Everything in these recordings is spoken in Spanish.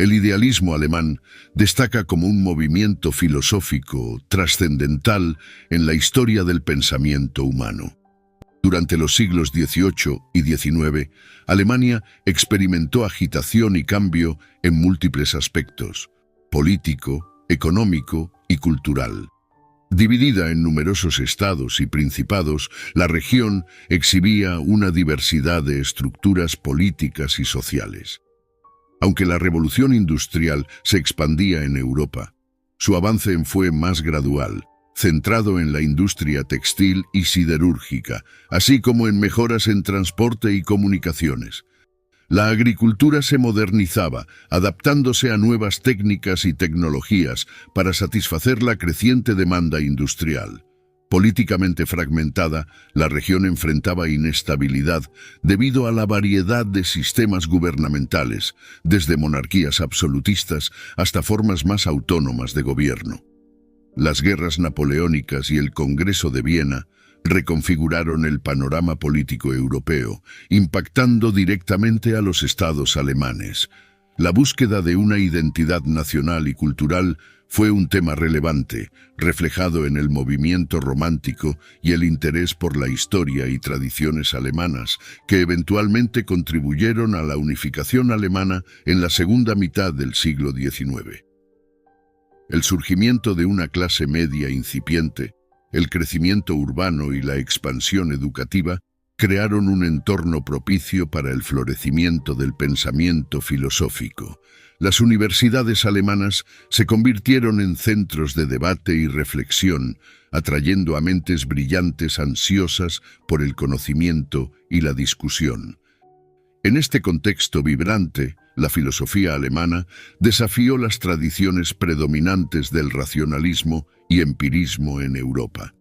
El idealismo alemán destaca como un movimiento filosófico trascendental en la historia del pensamiento humano. Durante los siglos XVIII y XIX, Alemania experimentó agitación y cambio en múltiples aspectos: político, económico y cultural. Dividida en numerosos estados y principados, la región exhibía una diversidad de estructuras políticas y sociales. Aunque la revolución industrial se expandía en Europa, su avance fue más gradual, centrado en la industria textil y siderúrgica, así como en mejoras en transporte y comunicaciones. La agricultura se modernizaba, adaptándose a nuevas técnicas y tecnologías para satisfacer la creciente demanda industrial. Políticamente fragmentada, la región enfrentaba inestabilidad debido a la variedad de sistemas gubernamentales, desde monarquías absolutistas hasta formas más autónomas de gobierno. Las guerras napoleónicas y el Congreso de Viena reconfiguraron el panorama político europeo, impactando directamente a los estados alemanes. La búsqueda de una identidad nacional y cultural fue un tema relevante, reflejado en el movimiento romántico y el interés por la historia y tradiciones alemanas, que eventualmente contribuyeron a la unificación alemana en la segunda mitad del siglo XIX. El surgimiento de una clase media incipiente, el crecimiento urbano y la expansión educativa crearon un entorno propicio para el florecimiento del pensamiento filosófico. Las universidades alemanas se convirtieron en centros de debate y reflexión, atrayendo a mentes brillantes ansiosas por el conocimiento y la discusión. En este contexto vibrante, la filosofía alemana desafió las tradiciones predominantes del racionalismo y empirismo en Europa.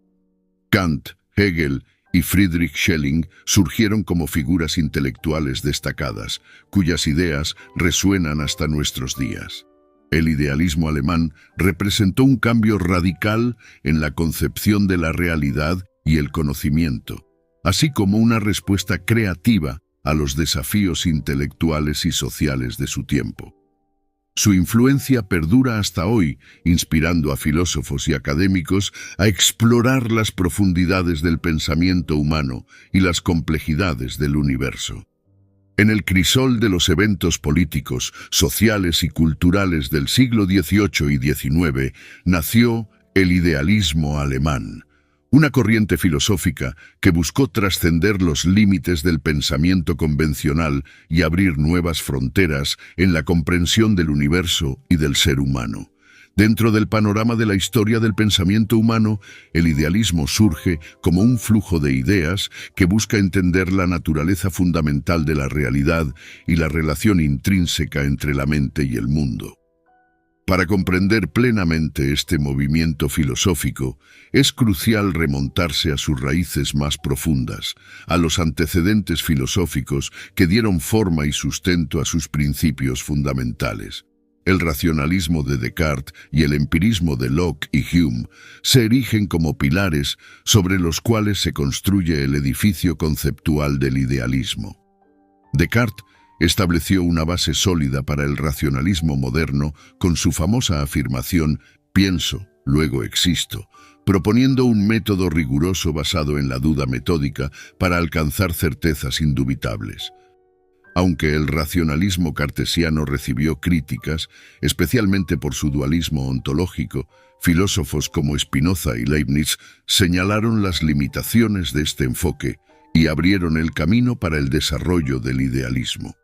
Kant, Hegel y Friedrich Schelling surgieron como figuras intelectuales destacadas, cuyas ideas resuenan hasta nuestros días. El idealismo alemán representó un cambio radical en la concepción de la realidad y el conocimiento, así como una respuesta creativa a los desafíos intelectuales y sociales de su tiempo. Su influencia perdura hasta hoy, inspirando a filósofos y académicos a explorar las profundidades del pensamiento humano y las complejidades del universo. En el crisol de los eventos políticos, sociales y culturales del siglo XVIII y XIX, nació el idealismo alemán, una corriente filosófica que buscó trascender los límites del pensamiento convencional y abrir nuevas fronteras en la comprensión del universo y del ser humano. Dentro del panorama de la historia del pensamiento humano, el idealismo surge como un flujo de ideas que busca entender la naturaleza fundamental de la realidad y la relación intrínseca entre la mente y el mundo. Para comprender plenamente este movimiento filosófico, es crucial remontarse a sus raíces más profundas, a los antecedentes filosóficos que dieron forma y sustento a sus principios fundamentales. El racionalismo de Descartes y el empirismo de Locke y Hume se erigen como pilares sobre los cuales se construye el edificio conceptual del idealismo. Descartes estableció una base sólida para el racionalismo moderno con su famosa afirmación «pienso, luego existo», proponiendo un método riguroso basado en la duda metódica para alcanzar certezas indubitables. Aunque el racionalismo cartesiano recibió críticas, especialmente por su dualismo ontológico, filósofos como Spinoza y Leibniz señalaron las limitaciones de este enfoque y abrieron el camino para el desarrollo del idealismo.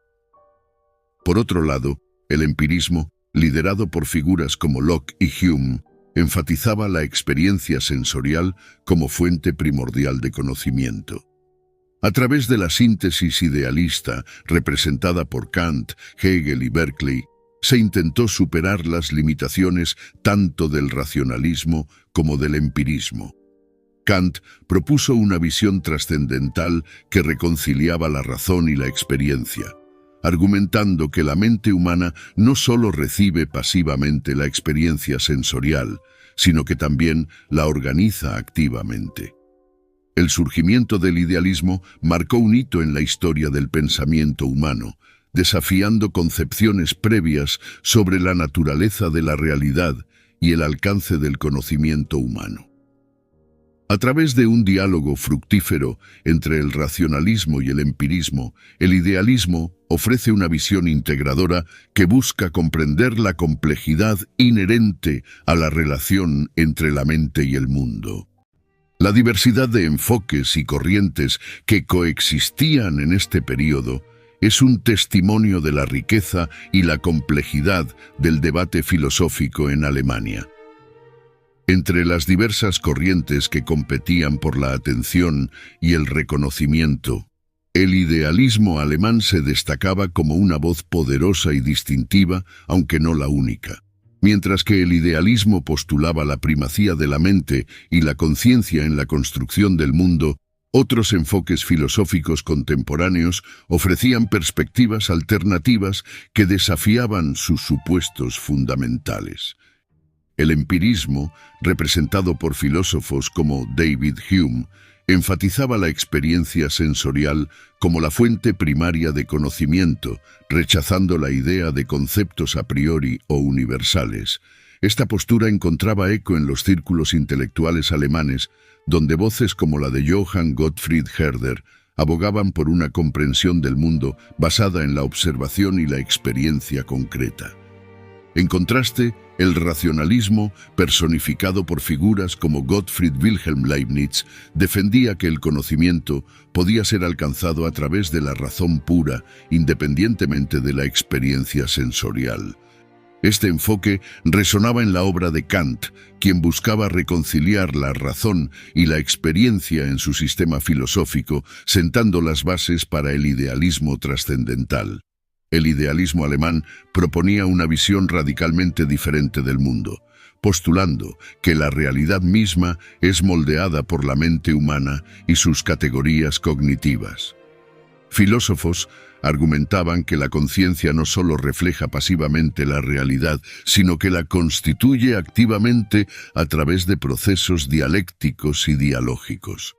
Por otro lado, el empirismo, liderado por figuras como Locke y Hume, enfatizaba la experiencia sensorial como fuente primordial de conocimiento. A través de la síntesis idealista, representada por Kant, Hegel y Berkeley, se intentó superar las limitaciones tanto del racionalismo como del empirismo. Kant propuso una visión trascendental que reconciliaba la razón y la experiencia, argumentando que la mente humana no solo recibe pasivamente la experiencia sensorial, sino que también la organiza activamente. El surgimiento del idealismo marcó un hito en la historia del pensamiento humano, desafiando concepciones previas sobre la naturaleza de la realidad y el alcance del conocimiento humano. A través de un diálogo fructífero entre el racionalismo y el empirismo, el idealismo ofrece una visión integradora que busca comprender la complejidad inherente a la relación entre la mente y el mundo. La diversidad de enfoques y corrientes que coexistían en este período es un testimonio de la riqueza y la complejidad del debate filosófico en Alemania. Entre las diversas corrientes que competían por la atención y el reconocimiento, el idealismo alemán se destacaba como una voz poderosa y distintiva, aunque no la única. Mientras que el idealismo postulaba la primacía de la mente y la conciencia en la construcción del mundo, otros enfoques filosóficos contemporáneos ofrecían perspectivas alternativas que desafiaban sus supuestos fundamentales. El empirismo, representado por filósofos como David Hume, enfatizaba la experiencia sensorial como la fuente primaria de conocimiento, rechazando la idea de conceptos a priori o universales. Esta postura encontraba eco en los círculos intelectuales alemanes, donde voces como la de Johann Gottfried Herder abogaban por una comprensión del mundo basada en la observación y la experiencia concreta. En contraste, el racionalismo, personificado por figuras como Gottfried Wilhelm Leibniz, defendía que el conocimiento podía ser alcanzado a través de la razón pura, independientemente de la experiencia sensorial. Este enfoque resonaba en la obra de Kant, quien buscaba reconciliar la razón y la experiencia en su sistema filosófico, sentando las bases para el idealismo trascendental. El idealismo alemán proponía una visión radicalmente diferente del mundo, postulando que la realidad misma es moldeada por la mente humana y sus categorías cognitivas. Filósofos argumentaban que la conciencia no solo refleja pasivamente la realidad, sino que la constituye activamente a través de procesos dialécticos y dialógicos.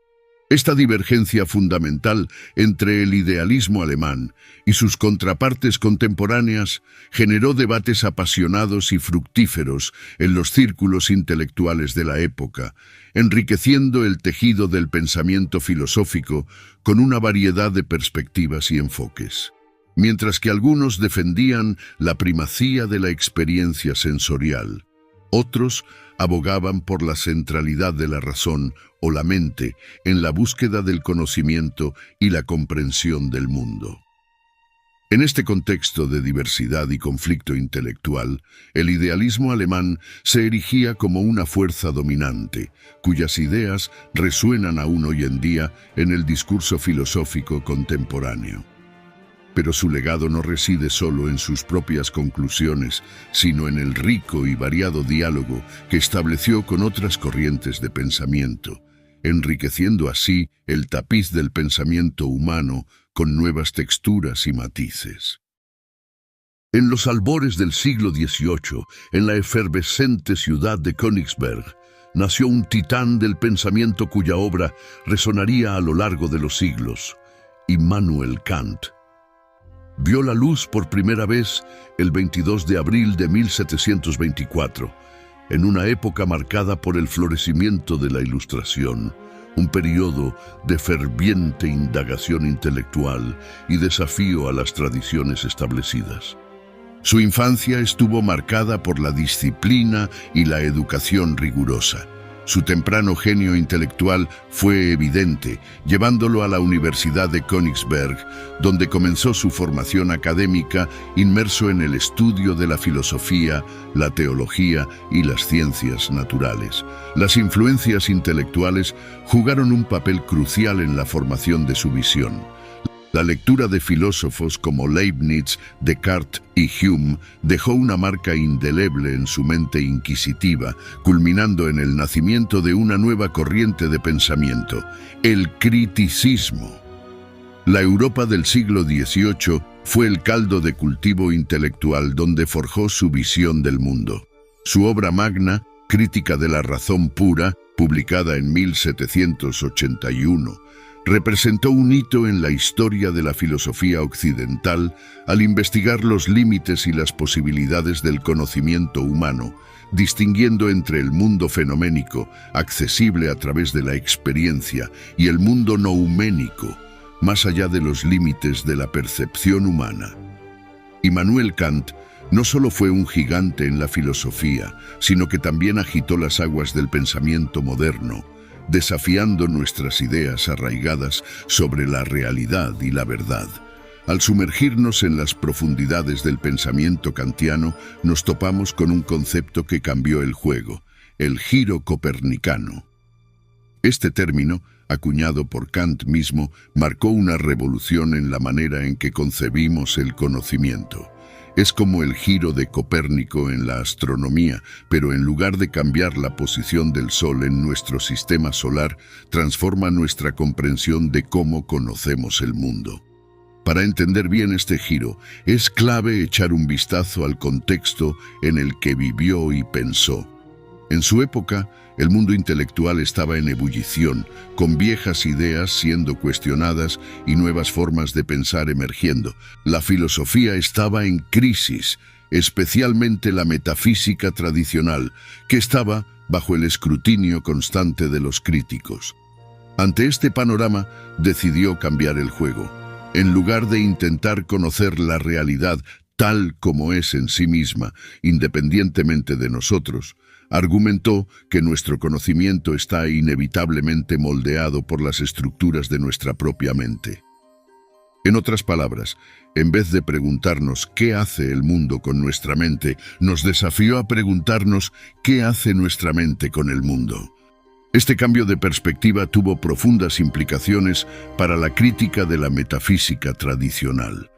Esta divergencia fundamental entre el idealismo alemán y sus contrapartes contemporáneas generó debates apasionados y fructíferos en los círculos intelectuales de la época, enriqueciendo el tejido del pensamiento filosófico con una variedad de perspectivas y enfoques. Mientras que algunos defendían la primacía de la experiencia sensorial, otros abogaban por la centralidad de la razón o la mente en la búsqueda del conocimiento y la comprensión del mundo. En este contexto de diversidad y conflicto intelectual, el idealismo alemán se erigía como una fuerza dominante, cuyas ideas resuenan aún hoy en día en el discurso filosófico contemporáneo. Pero su legado no reside solo en sus propias conclusiones, sino en el rico y variado diálogo que estableció con otras corrientes de pensamiento, enriqueciendo así el tapiz del pensamiento humano con nuevas texturas y matices. En los albores del siglo XVIII, en la efervescente ciudad de Königsberg, nació un titán del pensamiento cuya obra resonaría a lo largo de los siglos, Immanuel Kant. Vio la luz por primera vez el 22 de abril de 1724, en una época marcada por el florecimiento de la Ilustración, un periodo de ferviente indagación intelectual y desafío a las tradiciones establecidas. Su infancia estuvo marcada por la disciplina y la educación rigurosa. Su temprano genio intelectual fue evidente, llevándolo a la Universidad de Königsberg, donde comenzó su formación académica inmerso en el estudio de la filosofía, la teología y las ciencias naturales. Las influencias intelectuales jugaron un papel crucial en la formación de su visión. La lectura de filósofos como Leibniz, Descartes y Hume dejó una marca indeleble en su mente inquisitiva, culminando en el nacimiento de una nueva corriente de pensamiento, el criticismo. La Europa del siglo XVIII fue el caldo de cultivo intelectual donde forjó su visión del mundo. Su obra magna, Crítica de la razón pura, publicada en 1781, representó un hito en la historia de la filosofía occidental al investigar los límites y las posibilidades del conocimiento humano, distinguiendo entre el mundo fenoménico, accesible a través de la experiencia, y el mundo nouménico, más allá de los límites de la percepción humana. Immanuel Kant no solo fue un gigante en la filosofía, sino que también agitó las aguas del pensamiento moderno, desafiando nuestras ideas arraigadas sobre la realidad y la verdad. Al sumergirnos en las profundidades del pensamiento kantiano, nos topamos con un concepto que cambió el juego: el giro copernicano. Este término, acuñado por Kant mismo, marcó una revolución en la manera en que concebimos el conocimiento. Es como el giro de Copérnico en la astronomía, pero en lugar de cambiar la posición del Sol en nuestro sistema solar, transforma nuestra comprensión de cómo conocemos el mundo. Para entender bien este giro, es clave echar un vistazo al contexto en el que vivió y pensó. En su época, el mundo intelectual estaba en ebullición, con viejas ideas siendo cuestionadas y nuevas formas de pensar emergiendo. La filosofía estaba en crisis, especialmente la metafísica tradicional, que estaba bajo el escrutinio constante de los críticos. Ante este panorama, decidió cambiar el juego. En lugar de intentar conocer la realidad tal como es en sí misma, independientemente de nosotros, argumentó que nuestro conocimiento está inevitablemente moldeado por las estructuras de nuestra propia mente. En otras palabras, en vez de preguntarnos qué hace el mundo con nuestra mente, nos desafió a preguntarnos qué hace nuestra mente con el mundo. Este cambio de perspectiva tuvo profundas implicaciones para la crítica de la metafísica tradicional.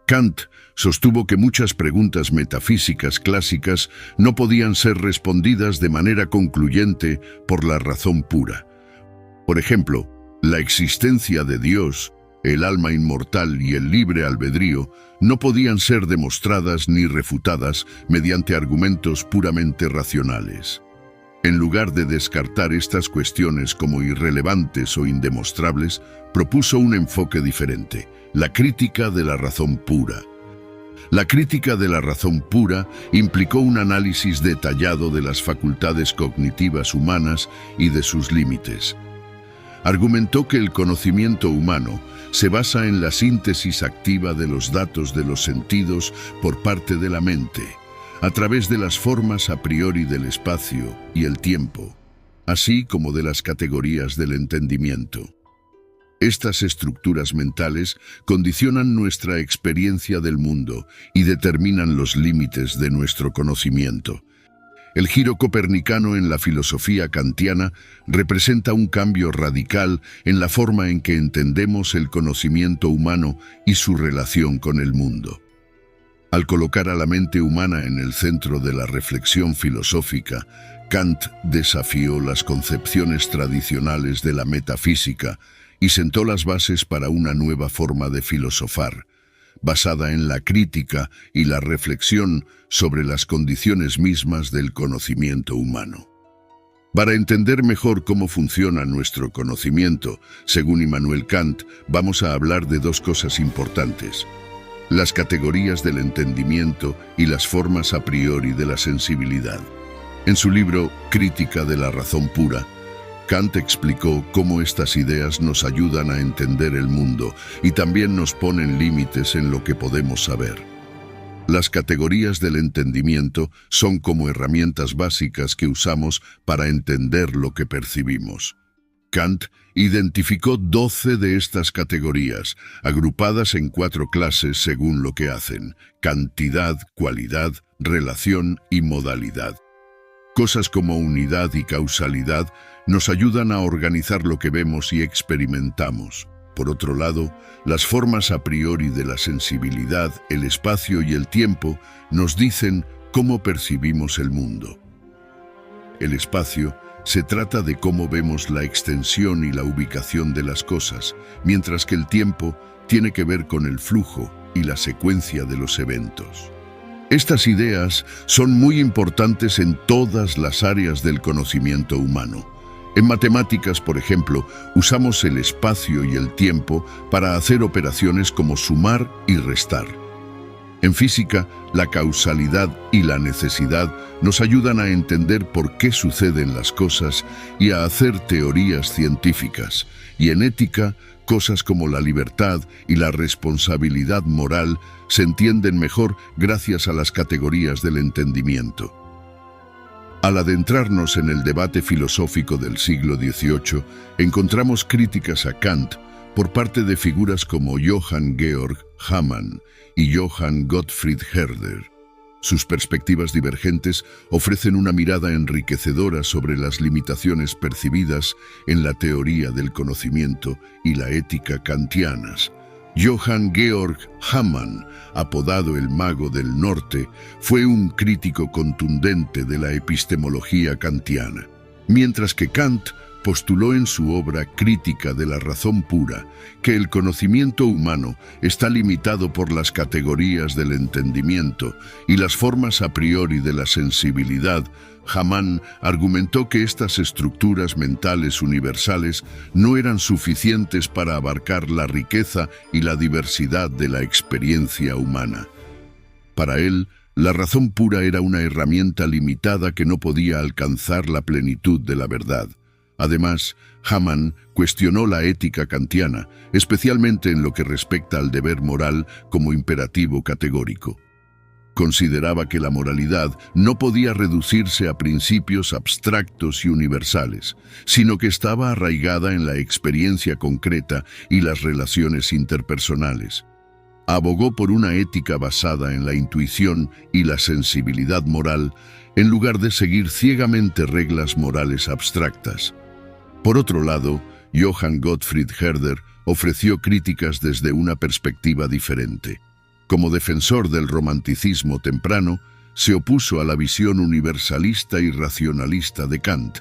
Kant sostuvo que muchas preguntas metafísicas clásicas no podían ser respondidas de manera concluyente por la razón pura. Por ejemplo, la existencia de Dios, el alma inmortal y el libre albedrío no podían ser demostradas ni refutadas mediante argumentos puramente racionales. En lugar de descartar estas cuestiones como irrelevantes o indemostrables, propuso un enfoque diferente: la crítica de la razón pura. La crítica de la razón pura implicó un análisis detallado de las facultades cognitivas humanas y de sus límites. Argumentó que el conocimiento humano se basa en la síntesis activa de los datos de los sentidos por parte de la mente, a través de las formas a priori del espacio y el tiempo, así como de las categorías del entendimiento. Estas estructuras mentales condicionan nuestra experiencia del mundo y determinan los límites de nuestro conocimiento. El giro copernicano en la filosofía kantiana representa un cambio radical en la forma en que entendemos el conocimiento humano y su relación con el mundo. Al colocar a la mente humana en el centro de la reflexión filosófica, Kant desafió las concepciones tradicionales de la metafísica y sentó las bases para una nueva forma de filosofar, basada en la crítica y la reflexión sobre las condiciones mismas del conocimiento humano. Para entender mejor cómo funciona nuestro conocimiento, según Immanuel Kant, vamos a hablar de dos cosas importantes: las categorías del entendimiento y las formas a priori de la sensibilidad. En su libro Crítica de la razón pura, Kant explicó cómo estas ideas nos ayudan a entender el mundo y también nos ponen límites en lo que podemos saber. Las categorías del entendimiento son como herramientas básicas que usamos para entender lo que percibimos. Kant identificó 12 de estas categorías, agrupadas en 4 clases según lo que hacen: cantidad, cualidad, relación y modalidad. Cosas como unidad y causalidad nos ayudan a organizar lo que vemos y experimentamos. Por otro lado, las formas a priori de la sensibilidad, el espacio y el tiempo nos dicen cómo percibimos el mundo. El espacio se trata de cómo vemos la extensión y la ubicación de las cosas, mientras que el tiempo tiene que ver con el flujo y la secuencia de los eventos. Estas ideas son muy importantes en todas las áreas del conocimiento humano. En matemáticas, por ejemplo, usamos el espacio y el tiempo para hacer operaciones como sumar y restar. En física, la causalidad y la necesidad nos ayudan a entender por qué suceden las cosas y a hacer teorías científicas. Y en ética, cosas como la libertad y la responsabilidad moral se entienden mejor gracias a las categorías del entendimiento. Al adentrarnos en el debate filosófico del siglo XVIII, encontramos críticas a Kant por parte de figuras como Johann Georg Hamann y Johann Gottfried Herder. Sus perspectivas divergentes ofrecen una mirada enriquecedora sobre las limitaciones percibidas en la teoría del conocimiento y la ética kantianas. Johann Georg Hamann, apodado el Mago del Norte, fue un crítico contundente de la epistemología kantiana, mientras que Kant postuló en su obra Crítica de la razón pura que el conocimiento humano está limitado por las categorías del entendimiento y las formas a priori de la sensibilidad. Hamann argumentó que estas estructuras mentales universales no eran suficientes para abarcar la riqueza y la diversidad de la experiencia humana. Para él, la razón pura era una herramienta limitada que no podía alcanzar la plenitud de la verdad. Además, Hamann cuestionó la ética kantiana, especialmente en lo que respecta al deber moral como imperativo categórico. Consideraba que la moralidad no podía reducirse a principios abstractos y universales, sino que estaba arraigada en la experiencia concreta y las relaciones interpersonales. Abogó por una ética basada en la intuición y la sensibilidad moral, en lugar de seguir ciegamente reglas morales abstractas. Por otro lado, Johann Gottfried Herder ofreció críticas desde una perspectiva diferente. Como defensor del romanticismo temprano, se opuso a la visión universalista y racionalista de Kant.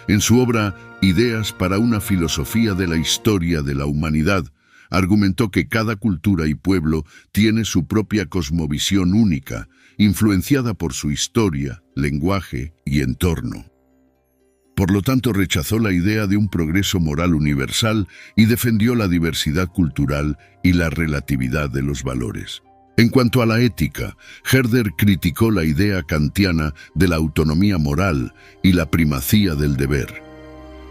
En su obra Ideas para una filosofía de la historia de la humanidad, argumentó que cada cultura y pueblo tiene su propia cosmovisión única, influenciada por su historia, lenguaje y entorno. Por lo tanto, rechazó la idea de un progreso moral universal y defendió la diversidad cultural y la relatividad de los valores. En cuanto a la ética, Herder criticó la idea kantiana de la autonomía moral y la primacía del deber.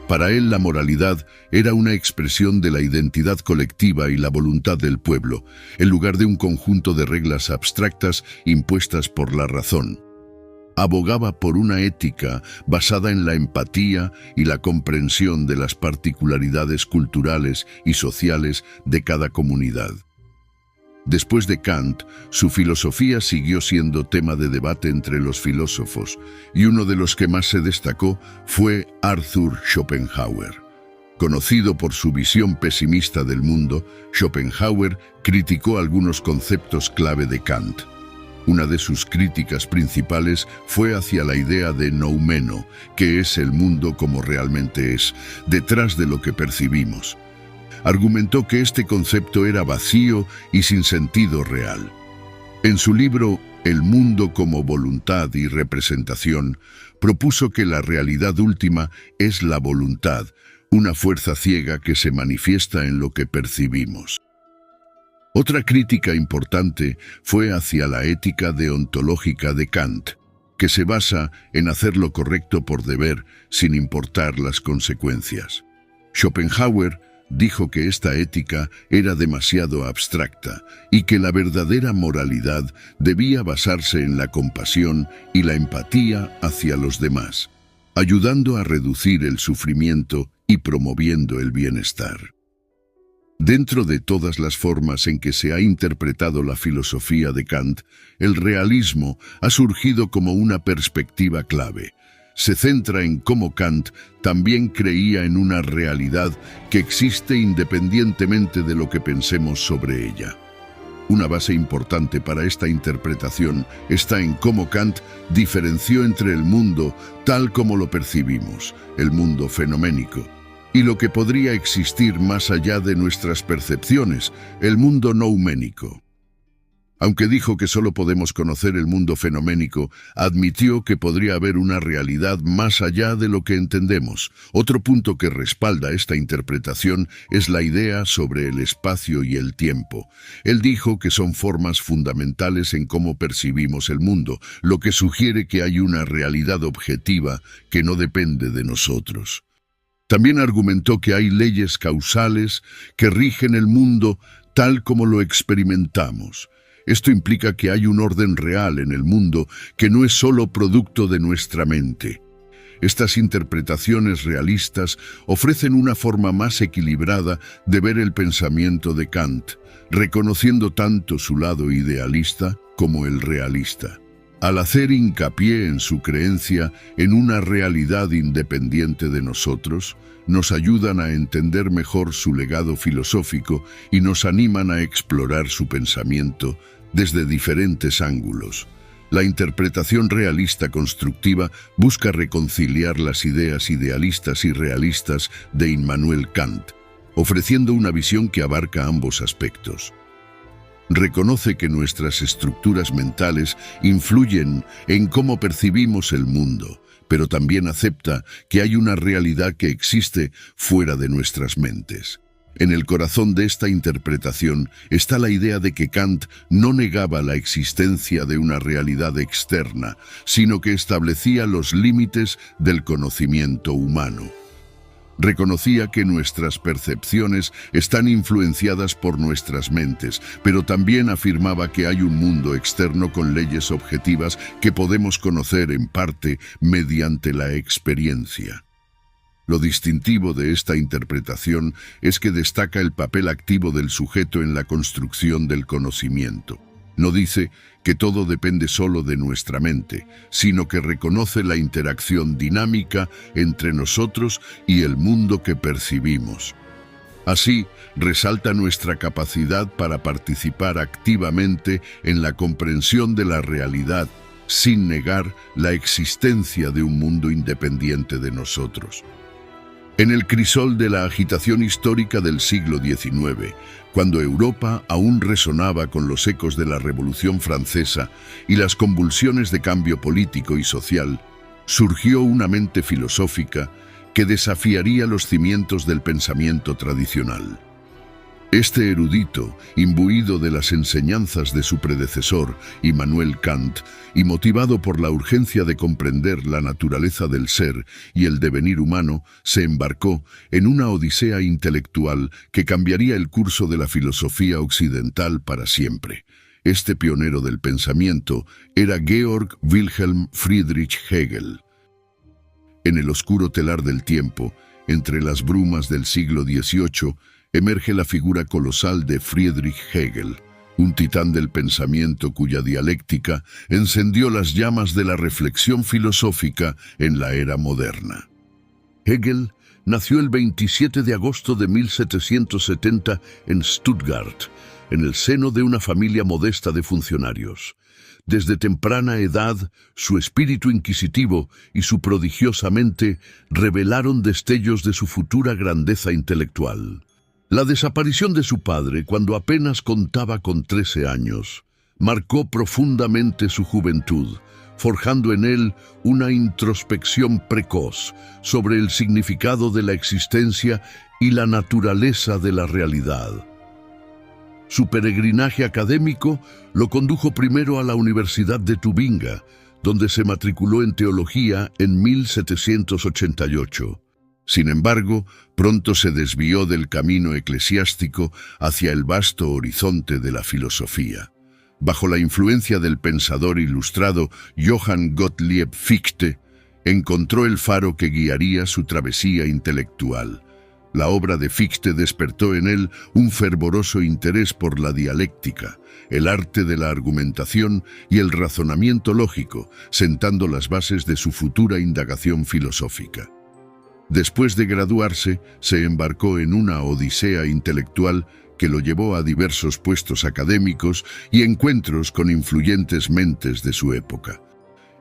Para él, la moralidad era una expresión de la identidad colectiva y la voluntad del pueblo, en lugar de un conjunto de reglas abstractas impuestas por la razón. Abogaba por una ética basada en la empatía y la comprensión de las particularidades culturales y sociales de cada comunidad. Después de Kant, su filosofía siguió siendo tema de debate entre los filósofos, y uno de los que más se destacó fue Arthur Schopenhauer. Conocido por su visión pesimista del mundo, Schopenhauer criticó algunos conceptos clave de Kant. Una de sus críticas principales fue hacia la idea de noumeno, que es el mundo como realmente es, detrás de lo que percibimos. Argumentó que este concepto era vacío y sin sentido real. En su libro El mundo como voluntad y representación, propuso que la realidad última es la voluntad, una fuerza ciega que se manifiesta en lo que percibimos. Otra crítica importante fue hacia la ética deontológica de Kant, que se basa en hacer lo correcto por deber sin importar las consecuencias. Schopenhauer dijo que esta ética era demasiado abstracta y que la verdadera moralidad debía basarse en la compasión y la empatía hacia los demás, ayudando a reducir el sufrimiento y promoviendo el bienestar. Dentro de todas las formas en que se ha interpretado la filosofía de Kant, el realismo ha surgido como una perspectiva clave. Se centra en cómo Kant también creía en una realidad que existe independientemente de lo que pensemos sobre ella. Una base importante para esta interpretación está en cómo Kant diferenció entre el mundo tal como lo percibimos, el mundo fenoménico, y lo que podría existir más allá de nuestras percepciones, el mundo nouménico. Aunque dijo que solo podemos conocer el mundo fenoménico, admitió que podría haber una realidad más allá de lo que entendemos. Otro punto que respalda esta interpretación es la idea sobre el espacio y el tiempo. Él dijo que son formas fundamentales en cómo percibimos el mundo, lo que sugiere que hay una realidad objetiva que no depende de nosotros. También argumentó que hay leyes causales que rigen el mundo tal como lo experimentamos. Esto implica que hay un orden real en el mundo que no es solo producto de nuestra mente. Estas interpretaciones realistas ofrecen una forma más equilibrada de ver el pensamiento de Kant, reconociendo tanto su lado idealista como el realista. Al hacer hincapié en su creencia en una realidad independiente de nosotros, nos ayudan a entender mejor su legado filosófico y nos animan a explorar su pensamiento desde diferentes ángulos. La interpretación realista constructiva busca reconciliar las ideas idealistas y realistas de Immanuel Kant, ofreciendo una visión que abarca ambos aspectos. Reconoce que nuestras estructuras mentales influyen en cómo percibimos el mundo, pero también acepta que hay una realidad que existe fuera de nuestras mentes. En el corazón de esta interpretación está la idea de que Kant no negaba la existencia de una realidad externa, sino que establecía los límites del conocimiento humano. Reconocía que nuestras percepciones están influenciadas por nuestras mentes, pero también afirmaba que hay un mundo externo con leyes objetivas que podemos conocer en parte mediante la experiencia. Lo distintivo de esta interpretación es que destaca el papel activo del sujeto en la construcción del conocimiento. No dice que todo depende solo de nuestra mente, sino que reconoce la interacción dinámica entre nosotros y el mundo que percibimos. Así, resalta nuestra capacidad para participar activamente en la comprensión de la realidad, sin negar la existencia de un mundo independiente de nosotros. En el crisol de la agitación histórica del siglo XIX, cuando Europa aún resonaba con los ecos de la Revolución Francesa y las convulsiones de cambio político y social, surgió una mente filosófica que desafiaría los cimientos del pensamiento tradicional. Este erudito, imbuido de las enseñanzas de su predecesor, Immanuel Kant, y motivado por la urgencia de comprender la naturaleza del ser y el devenir humano, se embarcó en una odisea intelectual que cambiaría el curso de la filosofía occidental para siempre. Este pionero del pensamiento era Georg Wilhelm Friedrich Hegel. En el oscuro telar del tiempo, entre las brumas del siglo XVIII, emerge la figura colosal de Friedrich Hegel, un titán del pensamiento cuya dialéctica encendió las llamas de la reflexión filosófica en la era moderna. Hegel nació el 27 de agosto de 1770 en Stuttgart, en el seno de una familia modesta de funcionarios. Desde temprana edad, su espíritu inquisitivo y su prodigiosa mente revelaron destellos de su futura grandeza intelectual. La desaparición de su padre, cuando apenas contaba con 13 años, marcó profundamente su juventud, forjando en él una introspección precoz sobre el significado de la existencia y la naturaleza de la realidad. Su peregrinaje académico lo condujo primero a la Universidad de Tubinga, donde se matriculó en teología en 1788. Sin embargo, pronto se desvió del camino eclesiástico hacia el vasto horizonte de la filosofía. Bajo la influencia del pensador ilustrado Johann Gottlieb Fichte, encontró el faro que guiaría su travesía intelectual. La obra de Fichte despertó en él un fervoroso interés por la dialéctica, el arte de la argumentación y el razonamiento lógico, sentando las bases de su futura indagación filosófica. Después de graduarse, se embarcó en una odisea intelectual que lo llevó a diversos puestos académicos y encuentros con influyentes mentes de su época.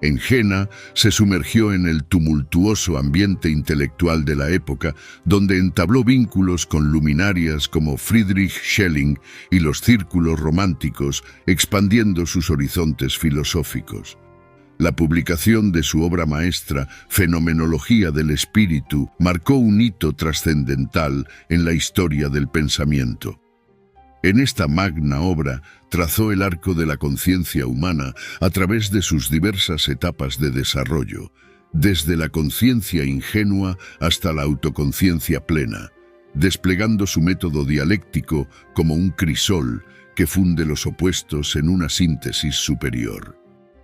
En Jena se sumergió en el tumultuoso ambiente intelectual de la época, donde entabló vínculos con luminarias como Friedrich Schelling y los círculos románticos, expandiendo sus horizontes filosóficos. La publicación de su obra maestra, Fenomenología del Espíritu, marcó un hito trascendental en la historia del pensamiento. En esta magna obra trazó el arco de la conciencia humana a través de sus diversas etapas de desarrollo, desde la conciencia ingenua hasta la autoconciencia plena, desplegando su método dialéctico como un crisol que funde los opuestos en una síntesis superior.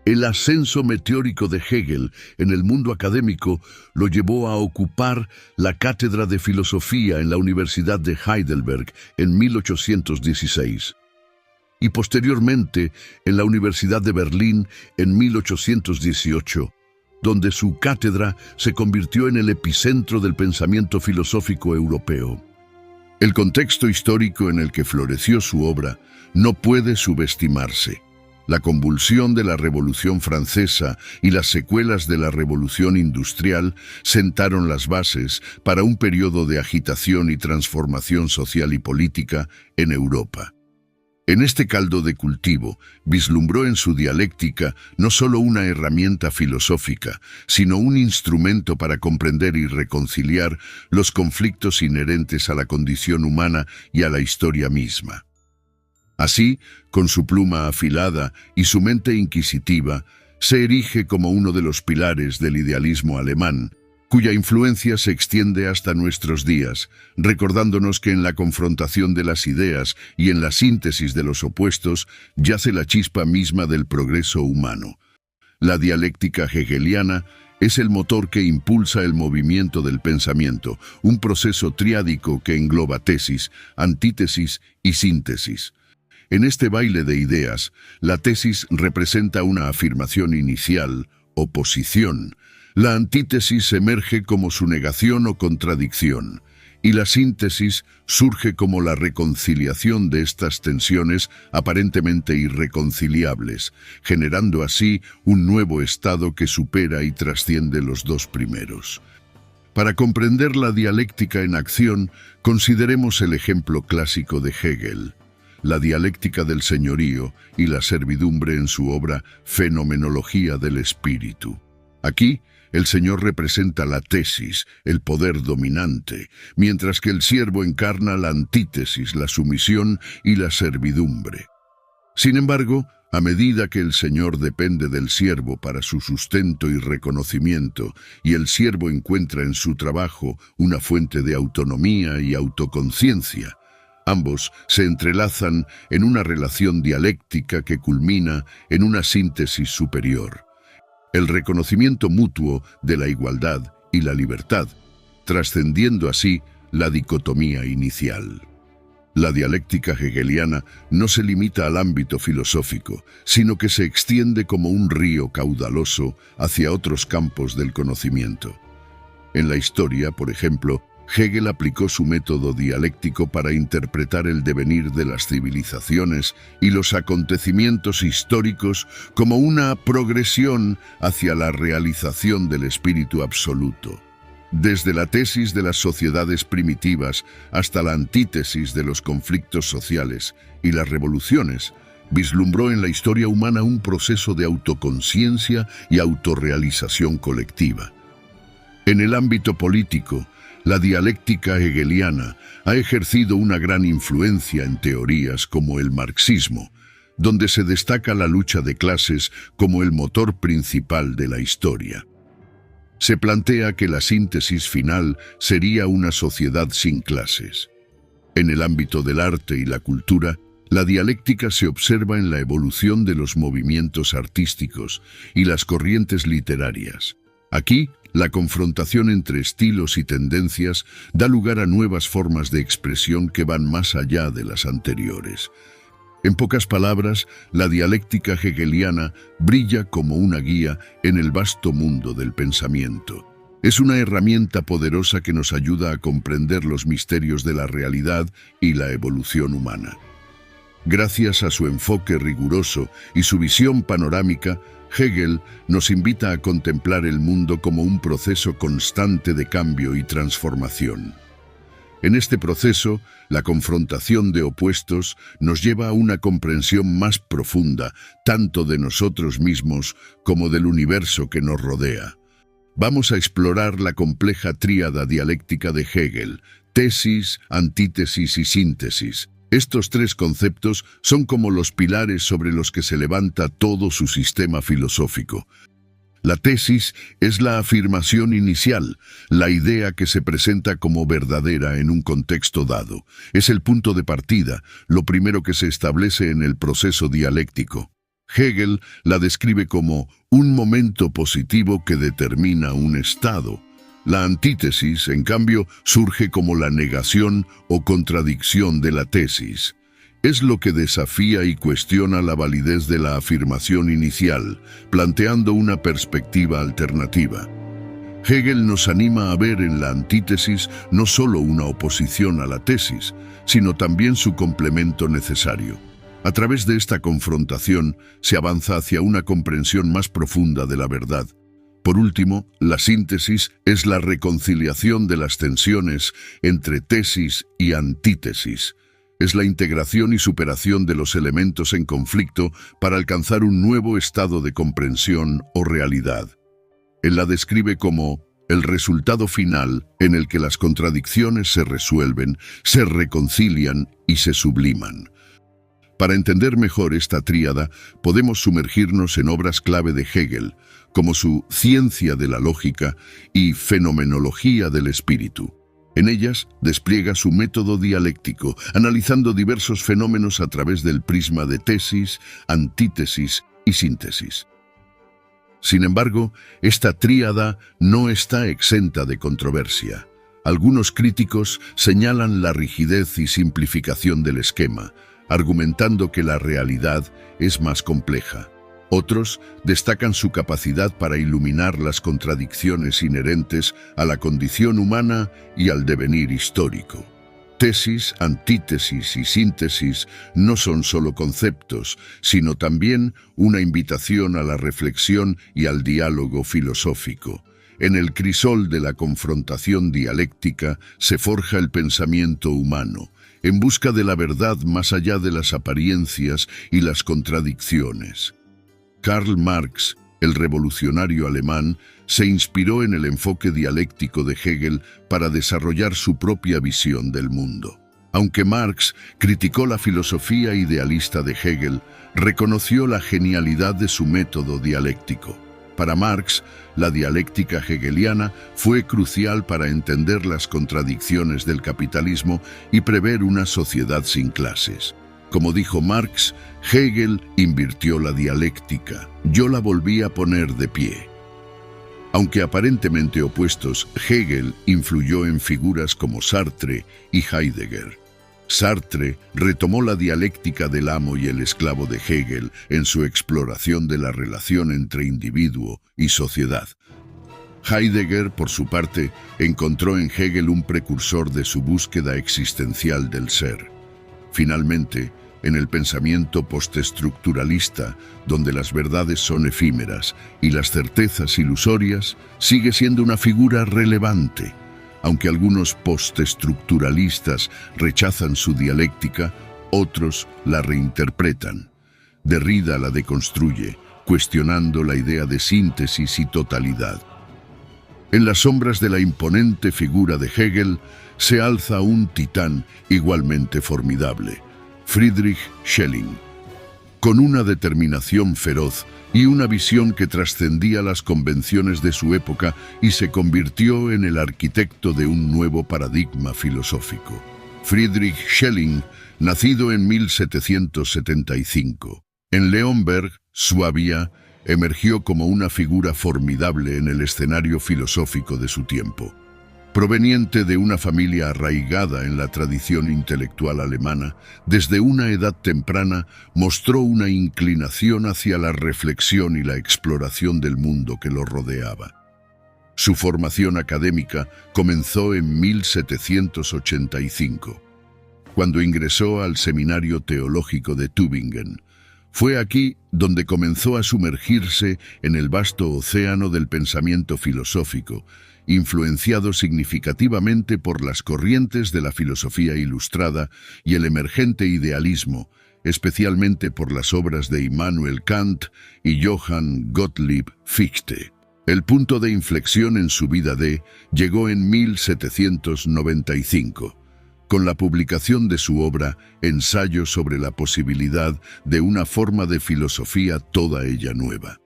El ascenso meteórico de Hegel en el mundo académico lo llevó a ocupar la cátedra de filosofía en la Universidad de Heidelberg en 1816 y posteriormente en la Universidad de Berlín en 1818, donde su cátedra se convirtió en el epicentro del pensamiento filosófico europeo. El contexto histórico en el que floreció su obra no puede subestimarse. La convulsión de la Revolución Francesa y las secuelas de la Revolución Industrial sentaron las bases para un periodo de agitación y transformación social y política en Europa. En este caldo de cultivo, vislumbró en su dialéctica no solo una herramienta filosófica, sino un instrumento para comprender y reconciliar los conflictos inherentes a la condición humana y a la historia misma. Así, con su pluma afilada y su mente inquisitiva, se erige como uno de los pilares del idealismo alemán, cuya influencia se extiende hasta nuestros días, recordándonos que en la confrontación de las ideas y en la síntesis de los opuestos yace la chispa misma del progreso humano. La dialéctica hegeliana es el motor que impulsa el movimiento del pensamiento, un proceso triádico que engloba tesis, antítesis y síntesis. En este baile de ideas, la tesis representa una afirmación inicial, oposición. La antítesis emerge como su negación o contradicción, y la síntesis surge como la reconciliación de estas tensiones aparentemente irreconciliables, generando así un nuevo estado que supera y trasciende los dos primeros. Para comprender la dialéctica en acción, consideremos el ejemplo clásico de Hegel, la dialéctica del señorío y la servidumbre en su obra Fenomenología del Espíritu. Aquí, el señor representa la tesis, el poder dominante, mientras que el siervo encarna la antítesis, la sumisión y la servidumbre. Sin embargo, a medida que el señor depende del siervo para su sustento y reconocimiento, y el siervo encuentra en su trabajo una fuente de autonomía y autoconciencia, ambos se entrelazan en una relación dialéctica que culmina en una síntesis superior. El reconocimiento mutuo de la igualdad y la libertad, trascendiendo así la dicotomía inicial. La dialéctica hegeliana no se limita al ámbito filosófico, sino que se extiende como un río caudaloso hacia otros campos del conocimiento. En la historia, por ejemplo, Hegel aplicó su método dialéctico para interpretar el devenir de las civilizaciones y los acontecimientos históricos como una progresión hacia la realización del espíritu absoluto. Desde la tesis de las sociedades primitivas hasta la antítesis de los conflictos sociales y las revoluciones, vislumbró en la historia humana un proceso de autoconciencia y autorrealización colectiva. En el ámbito político, la dialéctica hegeliana ha ejercido una gran influencia en teorías como el marxismo, donde se destaca la lucha de clases como el motor principal de la historia. Se plantea que la síntesis final sería una sociedad sin clases. En el ámbito del arte y la cultura, la dialéctica se observa en la evolución de los movimientos artísticos y las corrientes literarias. Aquí, la confrontación entre estilos y tendencias da lugar a nuevas formas de expresión que van más allá de las anteriores. En pocas palabras, la dialéctica hegeliana brilla como una guía en el vasto mundo del pensamiento. Es una herramienta poderosa que nos ayuda a comprender los misterios de la realidad y la evolución humana. Gracias a su enfoque riguroso y su visión panorámica, Hegel nos invita a contemplar el mundo como un proceso constante de cambio y transformación. En este proceso, la confrontación de opuestos nos lleva a una comprensión más profunda, tanto de nosotros mismos como del universo que nos rodea. Vamos a explorar la compleja tríada dialéctica de Hegel: tesis, antítesis y síntesis. Estos tres conceptos son como los pilares sobre los que se levanta todo su sistema filosófico. La tesis es la afirmación inicial, la idea que se presenta como verdadera en un contexto dado. Es el punto de partida, lo primero que se establece en el proceso dialéctico. Hegel la describe como un momento positivo que determina un estado. La antítesis, en cambio, surge como la negación o contradicción de la tesis. Es lo que desafía y cuestiona la validez de la afirmación inicial, planteando una perspectiva alternativa. Hegel nos anima a ver en la antítesis no solo una oposición a la tesis, sino también su complemento necesario. A través de esta confrontación se avanza hacia una comprensión más profunda de la verdad. Por último, la síntesis es la reconciliación de las tensiones entre tesis y antítesis. Es la integración y superación de los elementos en conflicto para alcanzar un nuevo estado de comprensión o realidad. Él la describe como el resultado final en el que las contradicciones se resuelven, se reconcilian y se subliman. Para entender mejor esta tríada, podemos sumergirnos en obras clave de Hegel, como su Ciencia de la Lógica y Fenomenología del Espíritu. En ellas despliega su método dialéctico, analizando diversos fenómenos a través del prisma de tesis, antítesis y síntesis. Sin embargo, esta tríada no está exenta de controversia. Algunos críticos señalan la rigidez y simplificación del esquema, argumentando que la realidad es más compleja. Otros destacan su capacidad para iluminar las contradicciones inherentes a la condición humana y al devenir histórico. Tesis, antítesis y síntesis no son solo conceptos, sino también una invitación a la reflexión y al diálogo filosófico. En el crisol de la confrontación dialéctica se forja el pensamiento humano, en busca de la verdad más allá de las apariencias y las contradicciones. Karl Marx, el revolucionario alemán, se inspiró en el enfoque dialéctico de Hegel para desarrollar su propia visión del mundo. Aunque Marx criticó la filosofía idealista de Hegel, reconoció la genialidad de su método dialéctico. Para Marx, la dialéctica hegeliana fue crucial para entender las contradicciones del capitalismo y prever una sociedad sin clases. Como dijo Marx, Hegel invirtió la dialéctica. Yo la volví a poner de pie. Aunque aparentemente opuestos, Hegel influyó en figuras como Sartre y Heidegger. Sartre retomó la dialéctica del amo y el esclavo de Hegel en su exploración de la relación entre individuo y sociedad. Heidegger, por su parte, encontró en Hegel un precursor de su búsqueda existencial del ser. Finalmente, en el pensamiento postestructuralista, donde las verdades son efímeras y las certezas ilusorias, sigue siendo una figura relevante. Aunque algunos postestructuralistas rechazan su dialéctica, otros la reinterpretan. Derrida la deconstruye, cuestionando la idea de síntesis y totalidad. En las sombras de la imponente figura de Hegel se alza un titán igualmente formidable, Friedrich Schelling. Con una determinación feroz y una visión que trascendía las convenciones de su época y se convirtió en el arquitecto de un nuevo paradigma filosófico. Friedrich Schelling, nacido en 1775, en Leonberg, Suabia, emergió como una figura formidable en el escenario filosófico de su tiempo. Proveniente de una familia arraigada en la tradición intelectual alemana, desde una edad temprana mostró una inclinación hacia la reflexión y la exploración del mundo que lo rodeaba. Su formación académica comenzó en 1785. cuando ingresó al Seminario Teológico de Tübingen. Fue aquí donde comenzó a sumergirse en el vasto océano del pensamiento filosófico, influenciado significativamente por las corrientes de la filosofía ilustrada y el emergente idealismo, especialmente por las obras de Immanuel Kant y Johann Gottlieb Fichte. El punto de inflexión en su vida llegó en 1795, con la publicación de su obra Ensayo sobre la posibilidad de una forma de filosofía toda ella nueva.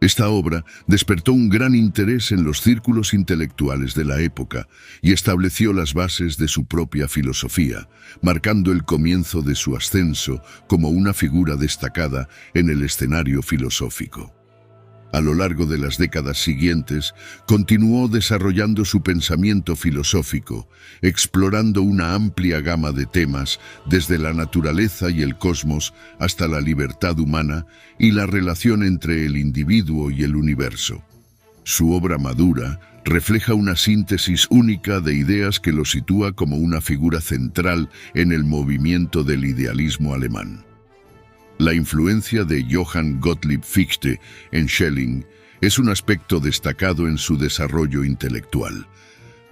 Esta obra despertó un gran interés en los círculos intelectuales de la época y estableció las bases de su propia filosofía, marcando el comienzo de su ascenso como una figura destacada en el escenario filosófico. A lo largo de las décadas siguientes, continuó desarrollando su pensamiento filosófico, explorando una amplia gama de temas, desde la naturaleza y el cosmos hasta la libertad humana y la relación entre el individuo y el universo. Su obra madura refleja una síntesis única de ideas que lo sitúa como una figura central en el movimiento del idealismo alemán. La influencia de Johann Gottlieb Fichte en Schelling es un aspecto destacado en su desarrollo intelectual.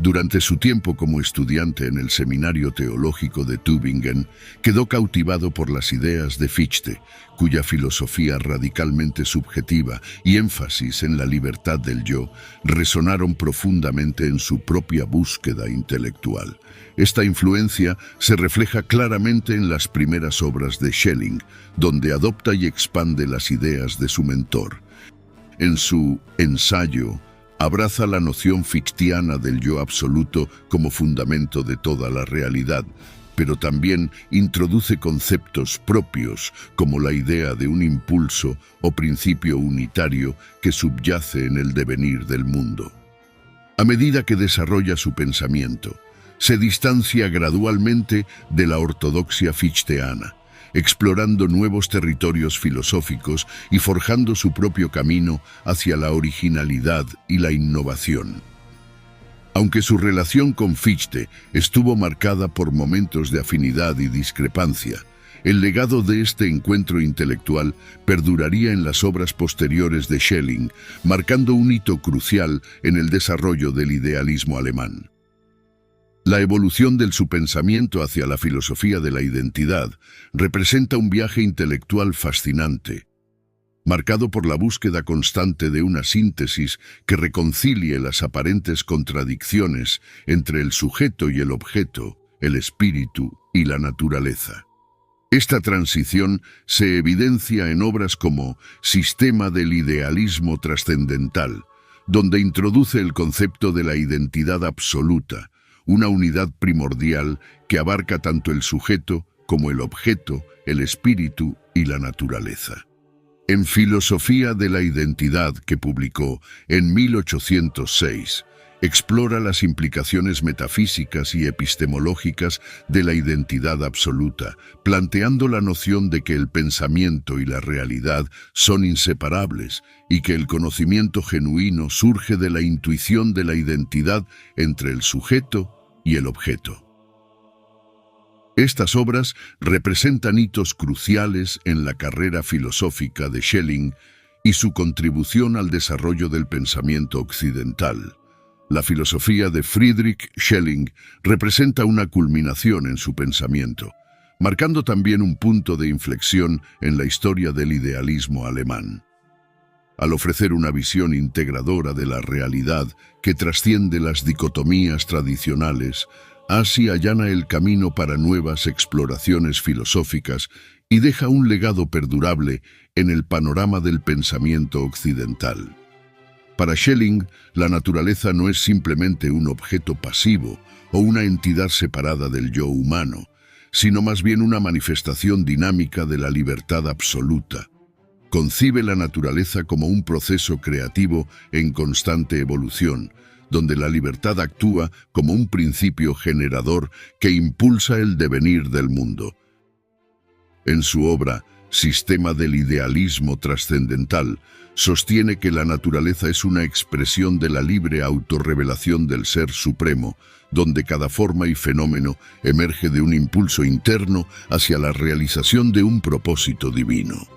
Durante su tiempo como estudiante en el Seminario Teológico de Tübingen, quedó cautivado por las ideas de Fichte, cuya filosofía radicalmente subjetiva y énfasis en la libertad del yo resonaron profundamente en su propia búsqueda intelectual. Esta influencia se refleja claramente en las primeras obras de Schelling, donde adopta y expande las ideas de su mentor. En su Ensayo, abraza la noción fictiana del yo absoluto como fundamento de toda la realidad, pero también introduce conceptos propios como la idea de un impulso o principio unitario que subyace en el devenir del mundo. A medida que desarrolla su pensamiento, se distancia gradualmente de la ortodoxia fichteana, explorando nuevos territorios filosóficos y forjando su propio camino hacia la originalidad y la innovación. Aunque su relación con Fichte estuvo marcada por momentos de afinidad y discrepancia, el legado de este encuentro intelectual perduraría en las obras posteriores de Schelling, marcando un hito crucial en el desarrollo del idealismo alemán. La evolución de su pensamiento hacia la filosofía de la identidad representa un viaje intelectual fascinante, marcado por la búsqueda constante de una síntesis que reconcilie las aparentes contradicciones entre el sujeto y el objeto, el espíritu y la naturaleza. Esta transición se evidencia en obras como Sistema del idealismo trascendental, donde introduce el concepto de la identidad absoluta, una unidad primordial que abarca tanto el sujeto como el objeto, el espíritu y la naturaleza. En Filosofía de la Identidad, que publicó en 1806, explora las implicaciones metafísicas y epistemológicas de la identidad absoluta, planteando la noción de que el pensamiento y la realidad son inseparables y que el conocimiento genuino surge de la intuición de la identidad entre el sujeto y el objeto. Estas obras representan hitos cruciales en la carrera filosófica de Schelling y su contribución al desarrollo del pensamiento occidental. La filosofía de Friedrich Schelling representa una culminación en su pensamiento, marcando también un punto de inflexión en la historia del idealismo alemán. Al ofrecer una visión integradora de la realidad que trasciende las dicotomías tradicionales, así allana el camino para nuevas exploraciones filosóficas y deja un legado perdurable en el panorama del pensamiento occidental. Para Schelling, la naturaleza no es simplemente un objeto pasivo o una entidad separada del yo humano, sino más bien una manifestación dinámica de la libertad absoluta. Concibe la naturaleza como un proceso creativo en constante evolución, donde la libertad actúa como un principio generador que impulsa el devenir del mundo. En su obra, sistema del idealismo trascendental, sostiene que la naturaleza es una expresión de la libre autorrevelación del Ser Supremo, donde cada forma y fenómeno emerge de un impulso interno hacia la realización de un propósito divino.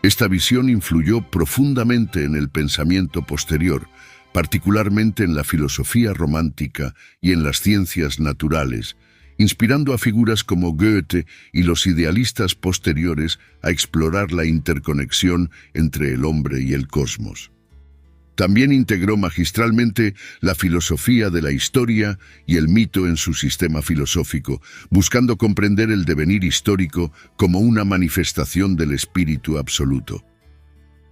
Esta visión influyó profundamente en el pensamiento posterior, particularmente en la filosofía romántica y en las ciencias naturales, inspirando a figuras como Goethe y los idealistas posteriores a explorar la interconexión entre el hombre y el cosmos. También integró magistralmente la filosofía de la historia y el mito en su sistema filosófico, buscando comprender el devenir histórico como una manifestación del espíritu absoluto.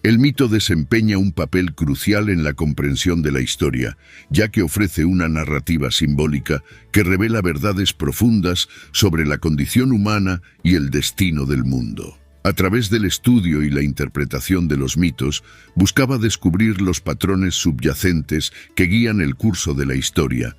El mito desempeña un papel crucial en la comprensión de la historia, ya que ofrece una narrativa simbólica que revela verdades profundas sobre la condición humana y el destino del mundo. A través del estudio y la interpretación de los mitos, buscaba descubrir los patrones subyacentes que guían el curso de la historia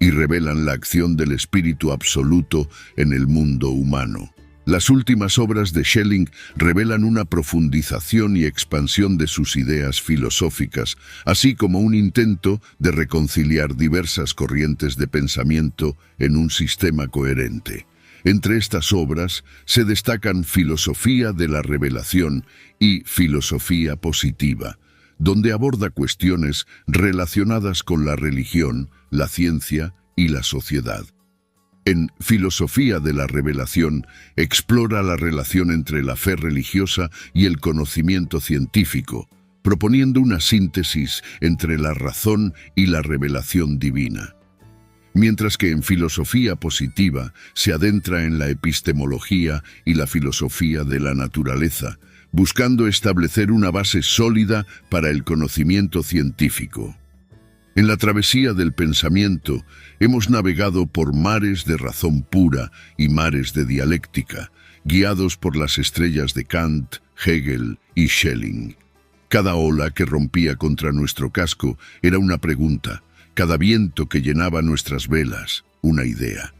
y revelan la acción del espíritu absoluto en el mundo humano. Las últimas obras de Schelling revelan una profundización y expansión de sus ideas filosóficas, así como un intento de reconciliar diversas corrientes de pensamiento en un sistema coherente. Entre estas obras se destacan Filosofía de la Revelación y Filosofía Positiva, donde aborda cuestiones relacionadas con la religión, la ciencia y la sociedad. En Filosofía de la Revelación explora la relación entre la fe religiosa y el conocimiento científico, proponiendo una síntesis entre la razón y la revelación divina. Mientras que en Filosofía Positiva se adentra en la epistemología y la filosofía de la naturaleza, buscando establecer una base sólida para el conocimiento científico. En la travesía del pensamiento hemos navegado por mares de razón pura y mares de dialéctica, guiados por las estrellas de Kant, Hegel y Schelling. Cada ola que rompía contra nuestro casco era una pregunta, cada viento que llenaba nuestras velas, una idea.